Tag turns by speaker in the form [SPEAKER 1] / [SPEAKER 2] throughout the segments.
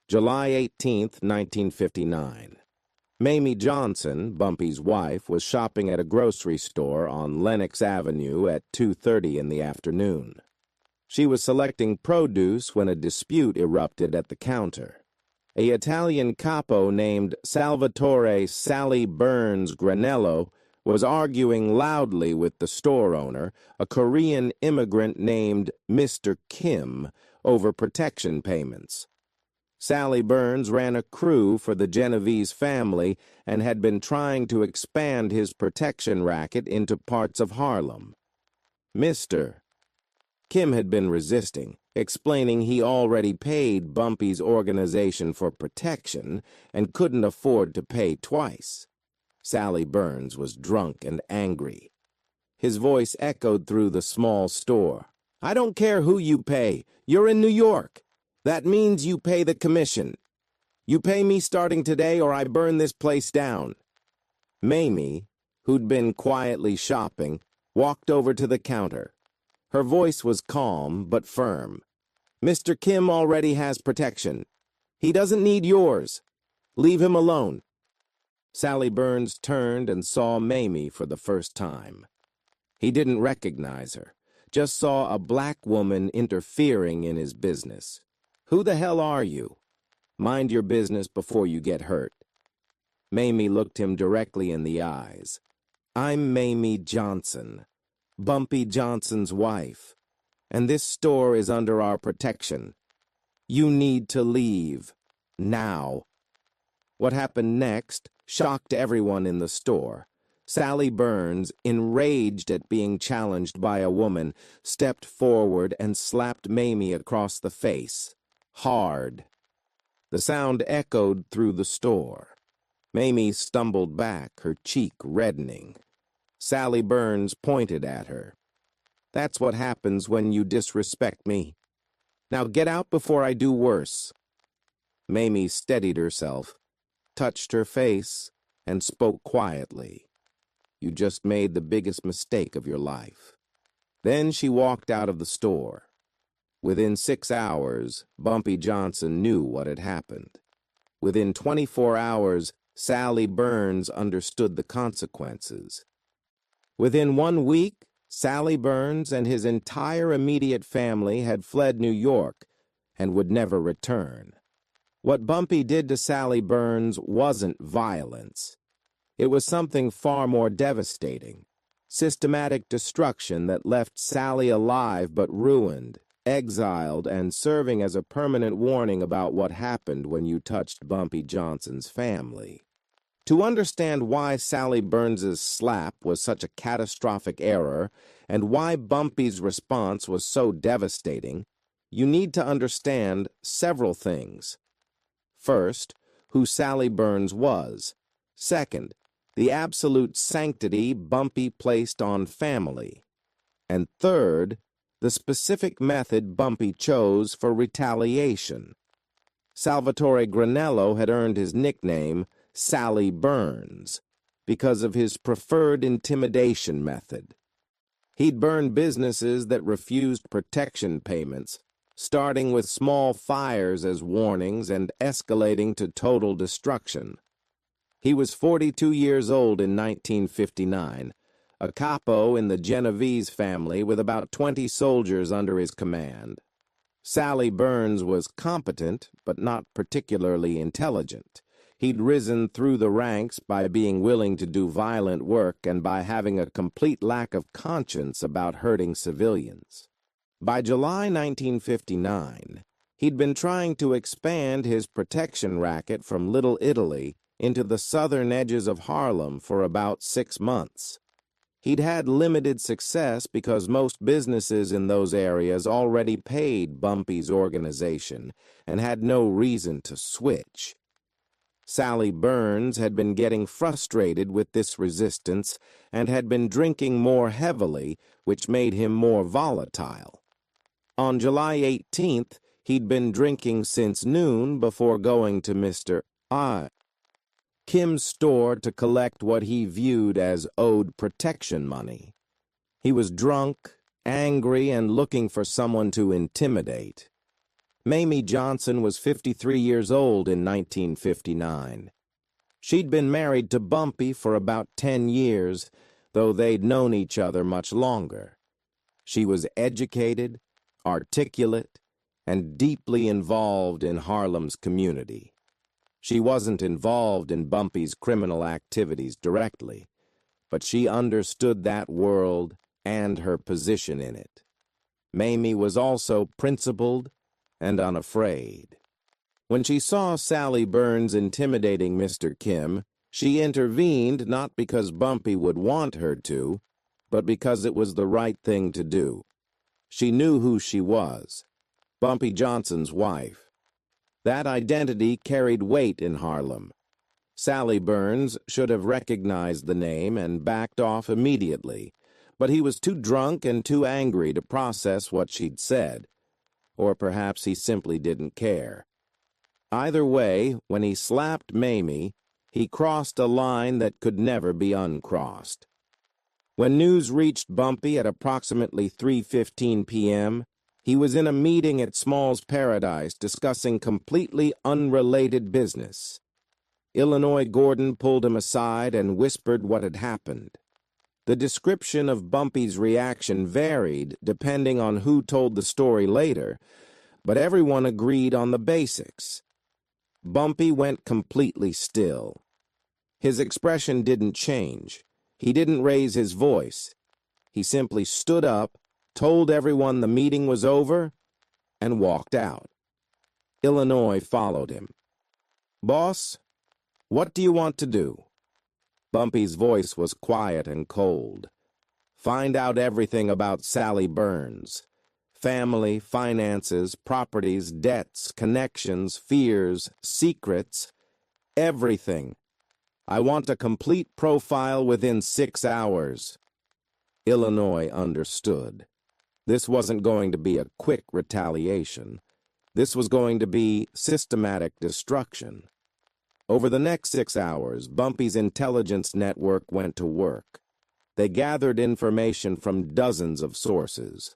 [SPEAKER 1] July 18, 1959. Mayme Johnson, Bumpy's wife, was shopping at a grocery store on Lenox Avenue at 2:30 in the afternoon. She was selecting produce when a dispute erupted at the counter. A Italian capo named Salvatore Sally Burns Granello was arguing loudly with the store owner, a Korean immigrant named Mr. Kim, over protection payments. Sally Burns ran a crew for the Genovese family and had been trying to expand his protection racket into parts of Harlem. Mr. Kim had been resisting, explaining he already paid Bumpy's organization for protection and couldn't afford to pay twice. Sally Burns was drunk and angry. His voice echoed through the small store. "I don't care who you pay. You're in New York. That means you pay the commission. You pay me starting today or I burn this place down." Mayme, who'd been quietly shopping, walked over to the counter. Her voice was calm but firm. "Mr. Kim already has protection. He doesn't need yours. Leave him alone." Sally Burns turned and saw Mayme for the first time. He didn't recognize her, just saw a black woman interfering in his business. "Who the hell are you? Mind your business before you get hurt." Mayme looked him directly in the eyes. "I'm Mayme Johnson, Bumpy Johnson's wife, and this store is under our protection. You need to leave, now." What happened next shocked everyone in the store. Sally Burns, enraged at being challenged by a woman, stepped forward and slapped Mayme across the face. Hard. The sound echoed through the store. Mayme stumbled back, her cheek reddening. Sally Burns pointed at her. "That's what happens when you disrespect me. Now get out before I do worse." Mayme steadied herself, touched her face, and spoke quietly. "You just made the biggest mistake of your life." Then she walked out of the store. Within 6 hours, Bumpy Johnson knew what had happened. Within 24 hours, Sally Burns understood the consequences. Within 1 week, Sally Burns and his entire immediate family had fled New York and would never return. What Bumpy did to Sally Burns wasn't violence. It was something far more devastating. Systematic destruction that left Sally alive but ruined, exiled, and serving as a permanent warning about what happened when you touched Bumpy Johnson's family. To understand why Sally Burns's slap was such a catastrophic error and why Bumpy's response was so devastating, you need to understand several things. First, who Sally Burns was. Second, the absolute sanctity Bumpy placed on family. And third, the specific method Bumpy chose for retaliation. Salvatore Granello had earned his nickname, Sally Burns, because of his preferred intimidation method. He'd burn businesses that refused protection payments, starting with small fires as warnings and escalating to total destruction. He was 42 years old in 1959, a capo in the Genovese family with about 20 soldiers under his command. Sally Burns was competent, but not particularly intelligent. He'd risen through the ranks by being willing to do violent work and by having a complete lack of conscience about hurting civilians. By July 1959, he'd been trying to expand his protection racket from Little Italy into the southern edges of Harlem for about 6 months. He'd had limited success because most businesses in those areas already paid Bumpy's organization and had no reason to switch. Sally Burns had been getting frustrated with this resistance and had been drinking more heavily, which made him more volatile. On July 18th, he'd been drinking since noon before going to Mr. Kim's store to collect what he viewed as owed protection money. He was drunk, angry, and looking for someone to intimidate. Mayme Johnson was 53 years old in 1959. She'd been married to Bumpy for about 10 years, though they'd known each other much longer. She was educated, articulate, and deeply involved in Harlem's community. She wasn't involved in Bumpy's criminal activities directly, but she understood that world and her position in it. Mayme was also principled and unafraid. When she saw Sally Burns intimidating Mr. Kim, she intervened not because Bumpy would want her to, but because it was the right thing to do. She knew who she was, Bumpy Johnson's wife. That identity carried weight in Harlem. Sally Burns should have recognized the name and backed off immediately, but he was too drunk and too angry to process what she'd said, or perhaps he simply didn't care. Either way, when he slapped Mayme, he crossed a line that could never be uncrossed. When news reached Bumpy at approximately 3:15 p.m., he was in a meeting at Small's Paradise discussing completely unrelated business. Illinois Gordon pulled him aside and whispered what had happened. The description of Bumpy's reaction varied depending on who told the story later, but everyone agreed on the basics. Bumpy went completely still. His expression didn't change. He didn't raise his voice. He simply stood up, told everyone the meeting was over, and walked out. Illinois followed him. "Boss, what do you want to do?" Bumpy's voice was quiet and cold. "Find out everything about Sally Burns. Family, finances, properties, debts, connections, fears, secrets, everything. I want a complete profile within 6 hours." Illinois understood. This wasn't going to be a quick retaliation. This was going to be systematic destruction. Over the next 6 hours, Bumpy's intelligence network went to work. They gathered information from dozens of sources.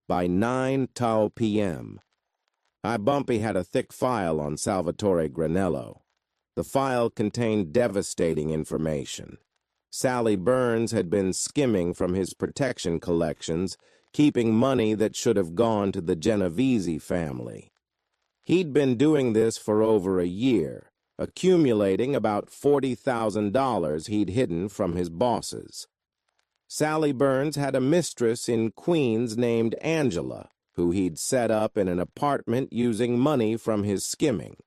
[SPEAKER 1] By 9:00 p.m., Bumpy had a thick file on Salvatore Granello. The file contained devastating information. Sally Burns had been skimming from his protection collections, keeping money that should have gone to the Genovese family. He'd been doing this for over a year, accumulating about $40,000 he'd hidden from his bosses. Sally Burns had a mistress in Queens named Angela, who he'd set up in an apartment using money from his skimming.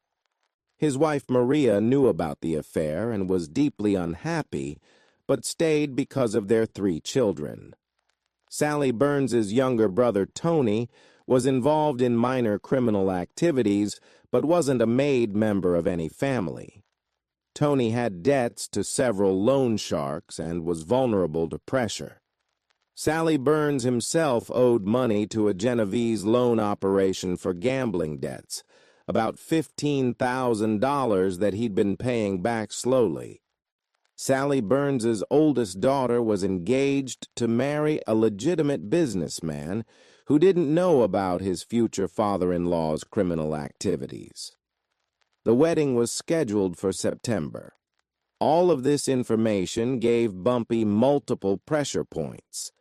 [SPEAKER 1] His wife Maria knew about the affair and was deeply unhappy, but stayed because of their 3 children. Sally Burns's younger brother Tony was involved in minor criminal activities, but wasn't a made member of any family. Tony had debts to several loan sharks and was vulnerable to pressure. Sally Burns himself owed money to a Genovese loan operation for gambling debts, about $15,000 that he'd been paying back slowly. Sally Burns's oldest daughter was engaged to marry a legitimate businessman who didn't know about his future father-in-law's criminal activities. The wedding was scheduled for September. All of this information gave Bumpy multiple pressure points.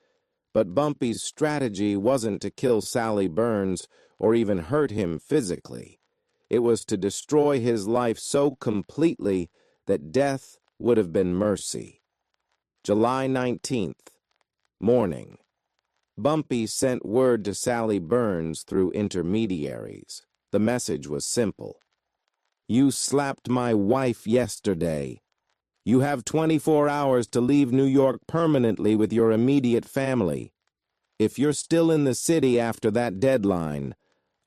[SPEAKER 1] But Bumpy's strategy wasn't to kill Sally Burns or even hurt him physically. It was to destroy his life so completely that death would have been mercy. July 19th, morning. Bumpy sent word to Sally Burns through intermediaries. The message was simple. "You slapped my wife yesterday. You have 24 hours to leave New York permanently with your immediate family. If you're still in the city after that deadline,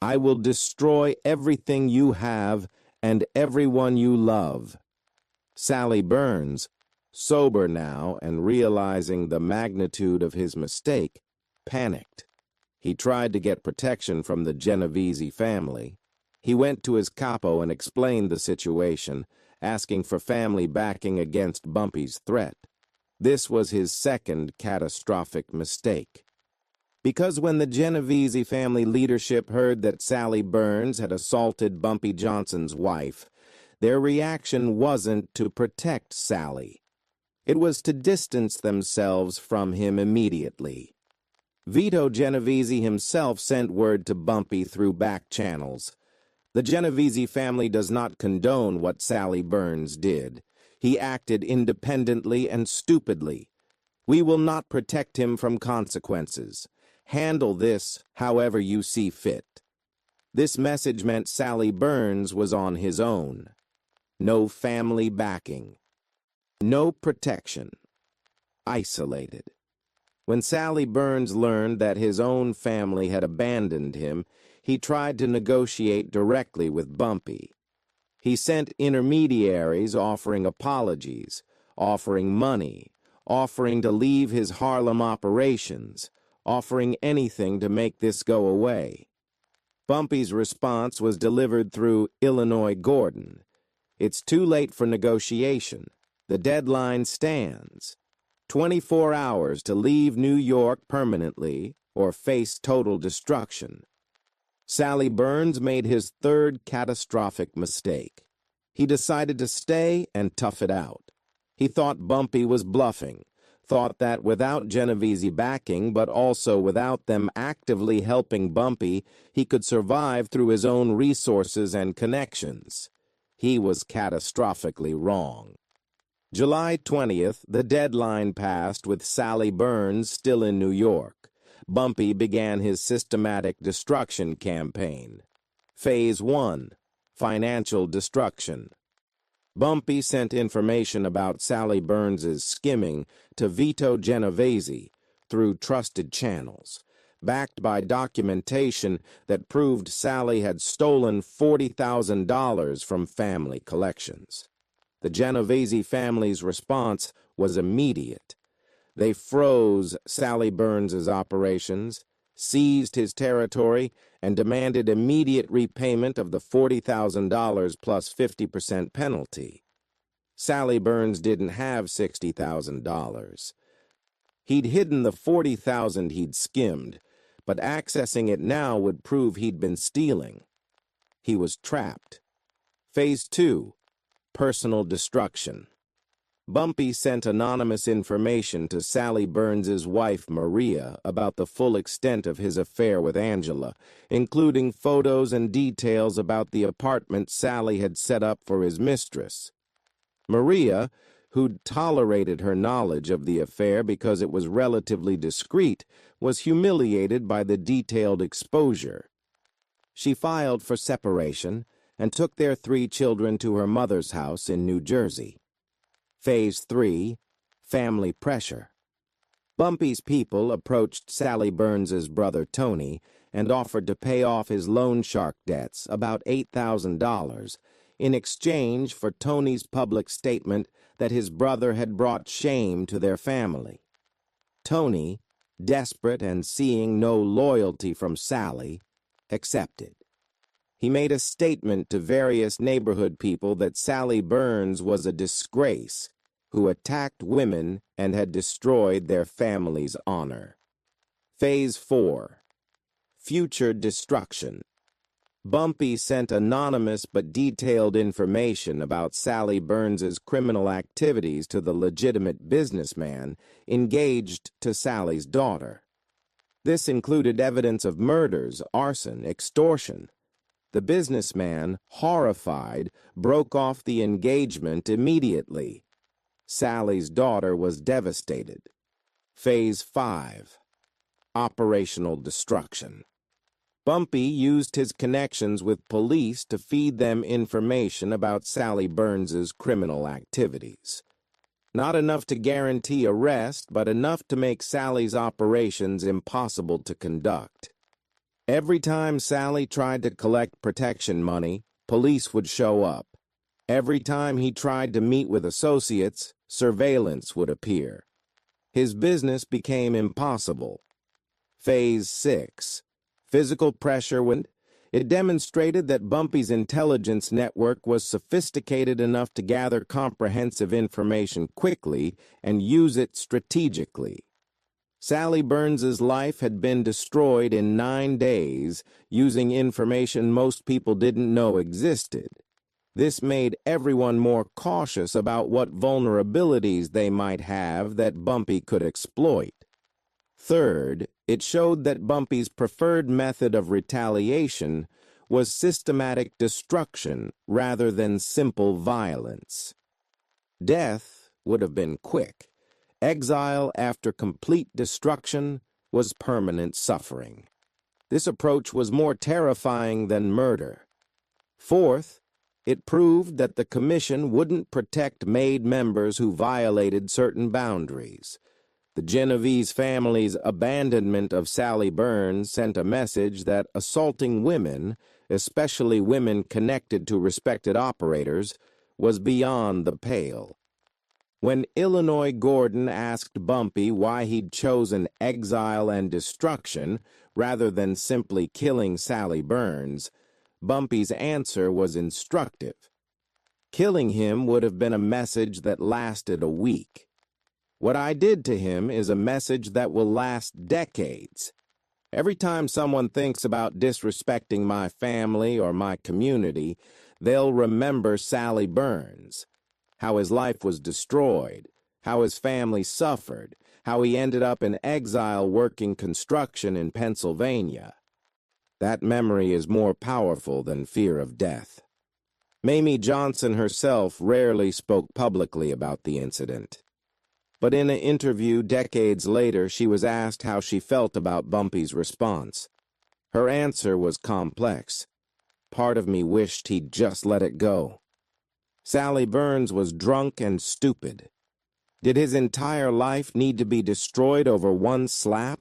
[SPEAKER 1] I will destroy everything you have and everyone you love." Sally Burns, sober now and realizing the magnitude of his mistake, panicked. He tried to get protection from the Genovese family. He went to his capo and explained the situation, asking for family backing against Bumpy's threat. This was his second catastrophic mistake. Because when the Genovese family leadership heard that Sally Burns had assaulted Bumpy Johnson's wife, their reaction wasn't to protect Sally. It was to distance themselves from him immediately. Vito Genovese himself sent word to Bumpy through back channels. The Genovese family does not condone what Sally Burns did. He acted independently and stupidly. We will not protect him from consequences. Handle this however you see fit. This message meant Sally Burns was on his own. No family backing. No protection. Isolated. When Sally Burns learned that his own family had abandoned him, he tried to negotiate directly with Bumpy. He sent intermediaries offering apologies, offering money, offering to leave his Harlem operations, offering anything to make this go away. Bumpy's response was delivered through Illinois Gordon. It's too late for negotiation. The deadline stands. 24 hours to leave New York permanently or face total destruction. Sally Burns made his third catastrophic mistake. He decided to stay and tough it out. He thought Bumpy was bluffing, thought that without Genovese backing, but also without them actively helping Bumpy, he could survive through his own resources and connections. He was catastrophically wrong. July 20th, the deadline passed with Sally Burns still in New York. Bumpy began his systematic destruction campaign. Phase 1. Financial destruction. Bumpy sent information about Sally Burns's skimming to Vito Genovese through trusted channels, backed by documentation that proved Sally had stolen $40,000 from family collections. The Genovese family's response was immediate. They froze Sally Burns's operations, seized his territory, and demanded immediate repayment of the $40,000 plus 50% penalty. Sally Burns didn't have $60,000. He'd hidden the $40,000 he'd skimmed, but accessing it now would prove he'd been stealing. He was trapped. Phase 2. Personal destruction. Bumpy sent anonymous information to Sally Burns's wife, Maria, about the full extent of his affair with Angela, including photos and details about the apartment Sally had set up for his mistress. Maria, who'd tolerated her knowledge of the affair because it was relatively discreet, was humiliated by the detailed exposure. She filed for separation and took their 3 children to her mother's house in New Jersey. Phase 3. Family pressure. Bumpy's people approached Sally Burns's brother Tony and offered to pay off his loan shark debts, about $8,000, in exchange for Tony's public statement that his brother had brought shame to their family. Tony, desperate and seeing no loyalty from Sally, accepted. He made a statement to various neighborhood people that Sally Burns was a disgrace who attacked women and had destroyed their family's honor. Phase 4. Future destruction. Bumpy sent anonymous but detailed information about Sally Burns's criminal activities to the legitimate businessman engaged to Sally's daughter. This included evidence of murders, arson, extortion. The businessman, horrified, broke off the engagement immediately. Sally's daughter was devastated. Phase 5. Operational destruction. Bumpy used his connections with police to feed them information about Sally Burns's criminal activities. Not enough to guarantee arrest, but enough to make Sally's operations impossible to conduct. Every time Sally tried to collect protection money, police would show up. Every time he tried to meet with associates, surveillance would appear. His business became impossible. Phase 6. Physical pressure. It demonstrated that Bumpy's intelligence network was sophisticated enough to gather comprehensive information quickly and use it strategically. Sally Burns's life had been destroyed in 9 days using information most people didn't know existed. This made everyone more cautious about what vulnerabilities they might have that Bumpy could exploit. Third, it showed that Bumpy's preferred method of retaliation was systematic destruction rather than simple violence. Death would have been quick. Exile after complete destruction was permanent suffering. This approach was more terrifying than murder. Fourth, it proved that the Commission wouldn't protect Mayme members who violated certain boundaries. The Genovese family's abandonment of Sally Burns sent a message that assaulting women, especially women connected to respected operators, was beyond the pale. When Illinois Gordon asked Bumpy why he'd chosen exile and destruction rather than simply killing Sally Burns, Bumpy's answer was instructive. Killing him would have been a message that lasted a week. What I did to him is a message that will last decades. Every time someone thinks about disrespecting my family or my community, they'll remember Sally Burns. How his life was destroyed, how his family suffered, how he ended up in exile working construction in Pennsylvania. That memory is more powerful than fear of death. Mayme Johnson herself rarely spoke publicly about the incident. But in an interview decades later, she was asked how she felt about Bumpy's response. Her answer was complex. Part of me wished he'd just let it go. Sally Burns was drunk and stupid. Did his entire life need to be destroyed over one slap?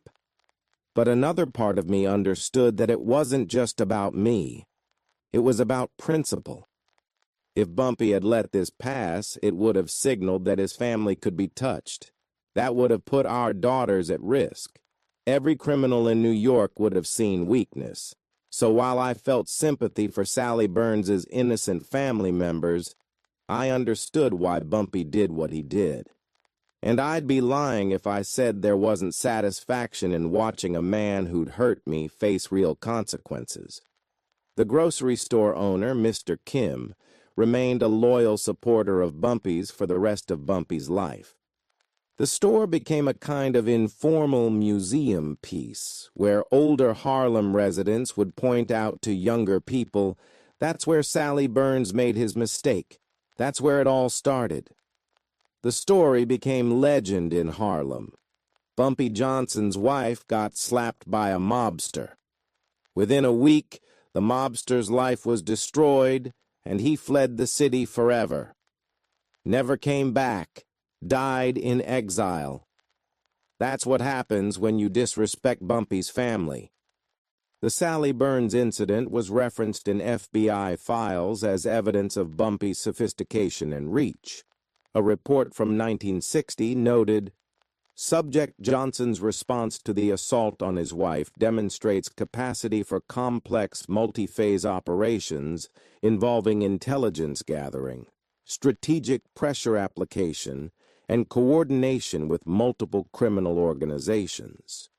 [SPEAKER 1] But another part of me understood that it wasn't just about me. It was about principle. If Bumpy had let this pass, it would have signaled that his family could be touched. That would have put our daughters at risk. Every criminal in New York would have seen weakness. So while I felt sympathy for Sally Burns's innocent family members, I understood why Bumpy did what he did. And I'd be lying if I said there wasn't satisfaction in watching a man who'd hurt me face real consequences. The grocery store owner, Mr. Kim, remained a loyal supporter of Bumpy's for the rest of Bumpy's life. The store became a kind of informal museum piece, where older Harlem residents would point out to younger people, "That's where Sally Burns made his mistake. That's where it all started." The story became legend in Harlem. Bumpy Johnson's wife got slapped by a mobster. Within a week, the mobster's life was destroyed, and he fled the city forever. Never came back, died in exile. That's what happens when you disrespect Bumpy's family. The Sally Burns incident was referenced in FBI files as evidence of Bumpy's sophistication and reach. A report from 1960 noted, "Subject Johnson's response to the assault on his wife demonstrates capacity for complex multi-phase operations involving intelligence gathering, strategic pressure application, and coordination with multiple criminal organizations."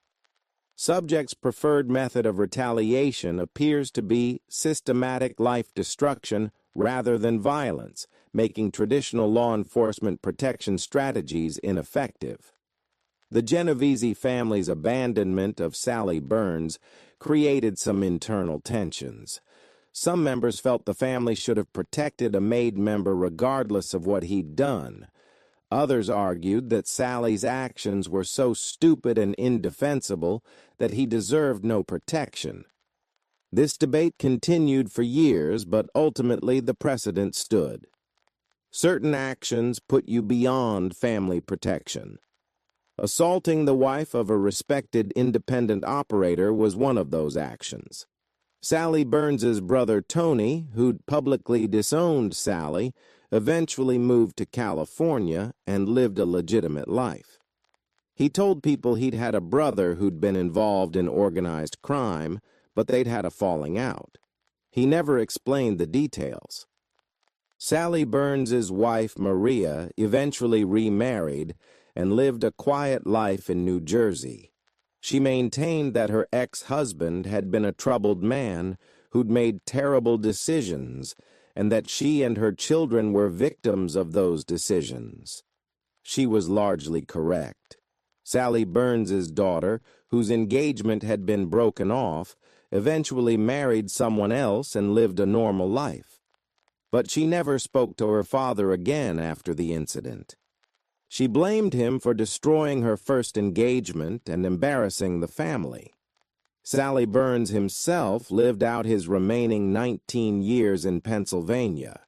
[SPEAKER 1] Subject's preferred method of retaliation appears to be systematic life destruction rather than violence, making traditional law enforcement protection strategies ineffective. The Genovese family's abandonment of Sally Burns created some internal tensions. Some members felt the family should have protected a Mayme member regardless of what he'd done. Others argued that Sally's actions were so stupid and indefensible that he deserved no protection. This debate continued for years, but ultimately the precedent stood. Certain actions put you beyond family protection. Assaulting the wife of a respected independent operator was one of those actions. Sally Burns's brother Tony, who'd publicly disowned Sally, eventually moved to California and lived a legitimate life. He told people he'd had a brother who'd been involved in organized crime, but they'd had a falling out. He never explained the details. Sally Burns's wife, Maria, eventually remarried, and lived a quiet life in New Jersey. She maintained that her ex-husband had been a troubled man who'd made terrible decisions, and that she and her children were victims of those decisions. She was largely correct. Sally Burns's daughter, whose engagement had been broken off, eventually married someone else and lived a normal life. But she never spoke to her father again after the incident. She blamed him for destroying her first engagement and embarrassing the family. Sally Burns himself lived out his remaining 19 years in Pennsylvania.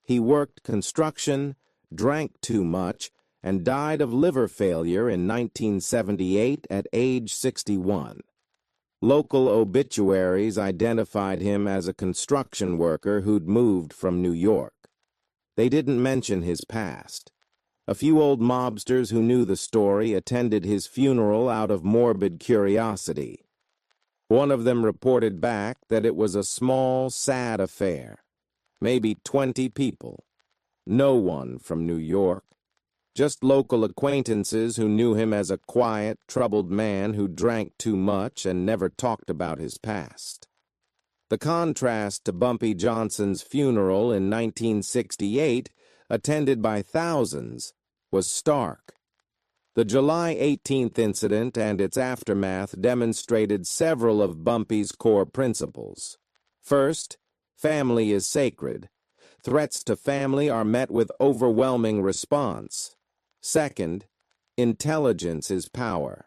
[SPEAKER 1] He worked construction, drank too much, and died of liver failure in 1978 at age 61. Local obituaries identified him as a construction worker who'd moved from New York. They didn't mention his past. A few old mobsters who knew the story attended his funeral out of morbid curiosity. One of them reported back that it was a small, sad affair. Maybe 20 people. No one from New York. Just local acquaintances who knew him as a quiet, troubled man who drank too much and never talked about his past. The contrast to Bumpy Johnson's funeral in 1968, attended by thousands, was stark. The July 18th incident and its aftermath demonstrated several of Bumpy's core principles. First, family is sacred. Threats to family are met with overwhelming response. Second, intelligence is power.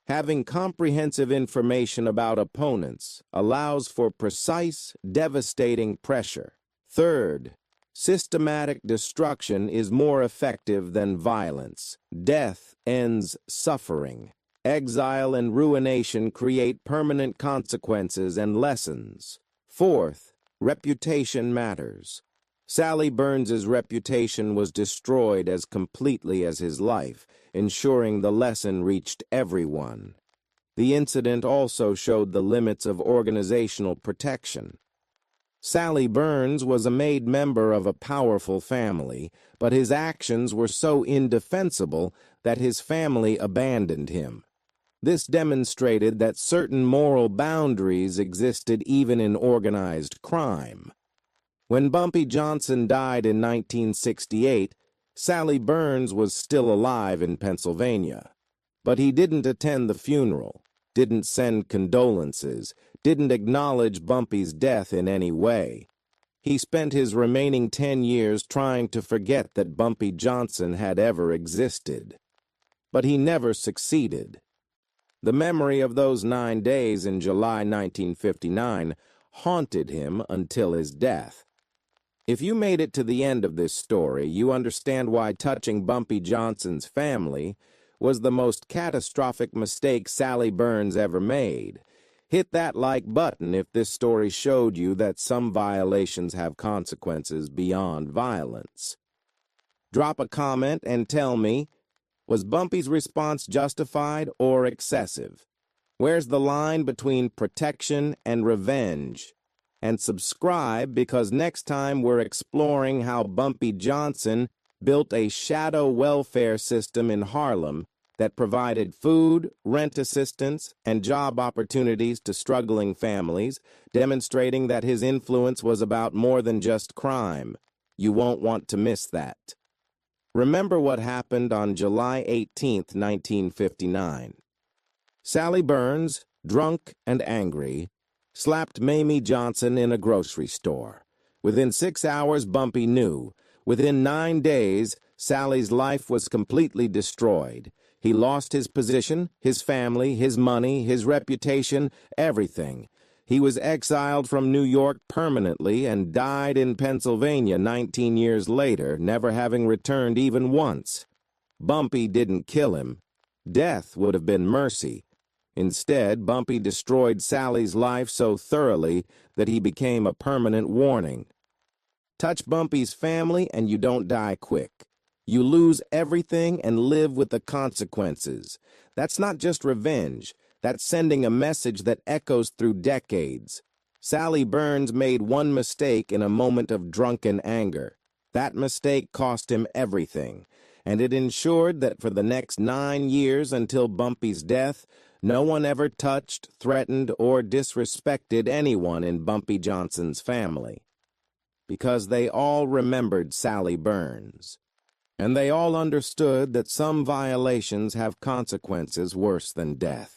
[SPEAKER 1] Having comprehensive information about opponents allows for precise, devastating pressure. Third, systematic destruction is more effective than violence. Death ends suffering. Exile and ruination create permanent consequences and lessons. Fourth, reputation matters. Sally Burns's reputation was destroyed as completely as his life, ensuring the lesson reached everyone. The incident also showed the limits of organizational protection. Sally Burns was a made member of a powerful family, but his actions were so indefensible that his family abandoned him. This demonstrated that certain moral boundaries existed even in organized crime. When Bumpy Johnson died in 1968, Sally Burns was still alive in Pennsylvania. But he didn't attend the funeral, didn't send condolences, didn't acknowledge Bumpy's death in any way. He spent his remaining 10 years trying to forget that Bumpy Johnson had ever existed. But he never succeeded. The memory of those 9 days in July 1959 haunted him until his death. If you made it to the end of this story, you understand why touching Bumpy Johnson's family was the most catastrophic mistake Sally Burns ever made. Hit that like button if this story showed you that some violations have consequences beyond violence. Drop a comment and tell me, was Bumpy's response justified or excessive? Where's the line between protection and revenge? And subscribe because next time we're exploring how Bumpy Johnson built a shadow welfare system in Harlem that provided food, rent assistance, and job opportunities to struggling families, demonstrating that his influence was about more than just crime. You won't want to miss that. Remember what happened on July 18, 1959. Sally Burns, drunk and angry, slapped Mayme Johnson in a grocery store. Within 6 hours, Bumpy knew. Within 9 days, Sally's life was completely destroyed. He lost his position, his family, his money, his reputation, everything. He was exiled from New York permanently and died in Pennsylvania 19 years later, never having returned even once. Bumpy didn't kill him. Death would have been mercy. Instead, Bumpy destroyed Sally's life so thoroughly that he became a permanent warning. Touch Bumpy's family and you don't die quick. You lose everything and live with the consequences. That's not just revenge. That's sending a message that echoes through decades. Sally Burns made one mistake in a moment of drunken anger. That mistake cost him everything. and it ensured that for the next 9 years until Bumpy's death, no one ever touched, threatened, or disrespected anyone in Bumpy Johnson's family, because they all remembered Sally Burns, and they all understood that some violations have consequences worse than death.